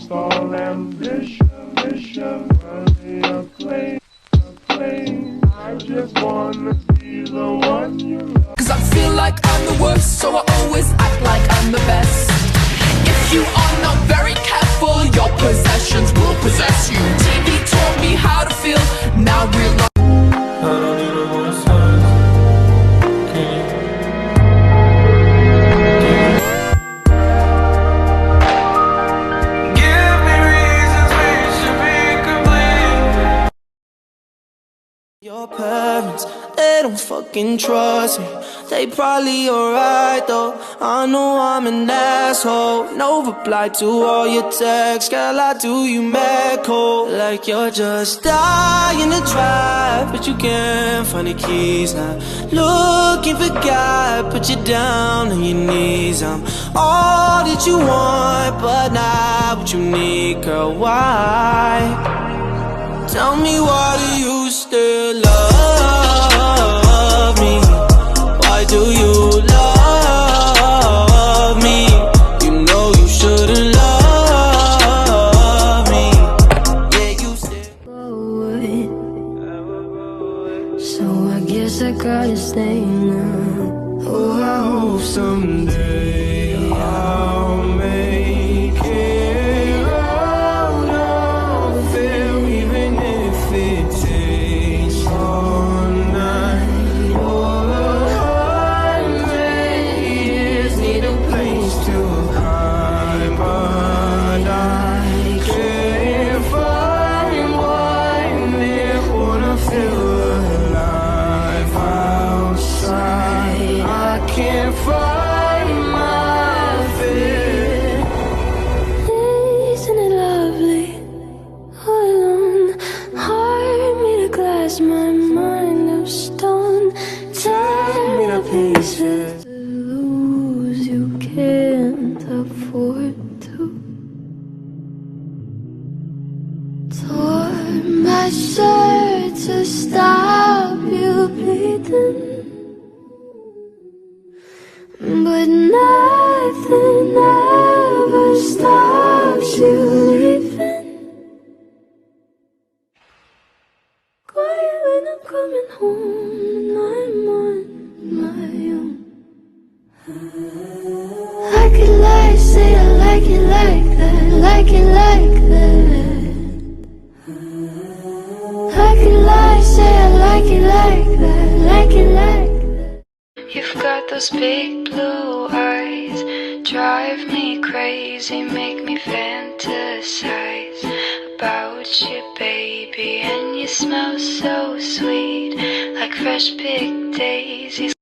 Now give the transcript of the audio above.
lost all ambition, running a plane. I just wanna be the one you love. Cause I feel like I'm the worst, so I always act like I'm the best. If you are not very careful, your possessions will possess you. TV taught me how to feel, now realize I don't even wanna start. Give me reasons we should be complete. Your parents, they don't fucking trust me. They probably alright though. I know I'm an asshole. No reply to all your texts. Girl, I do you mad cold. Like you're just dying to drive, but you can't find the keys now. Looking for God, put you down on your knees. I'm all that you want, but not what you need, girl. Why? Tell me, why do you still love me? Why do you love me? You know you shouldn't love me. Yeah, you still forward. So I guess I gotta stay now. Oh, I hope someday I'll make it out of there, even if it takes all night or 100 years. Need a place to hide, but I can't find one there. Wanna feel alive outside. I can't find my fear. Isn't it lovely? All alone, heart made of glass, my mind of stone. Tear me to pieces. To lose, you can't afford to. Tore my shirt to stop you bleeding, but nothing ever stops you leaving. Quiet when I'm coming home and I'm on my own. I could lie, say I like it like that, like it like that. I could lie, say I like it like that, like it like that. You've got those big blue eyes, drive me crazy, make me fantasize about you, baby. And you smell so sweet, like fresh picked daisies.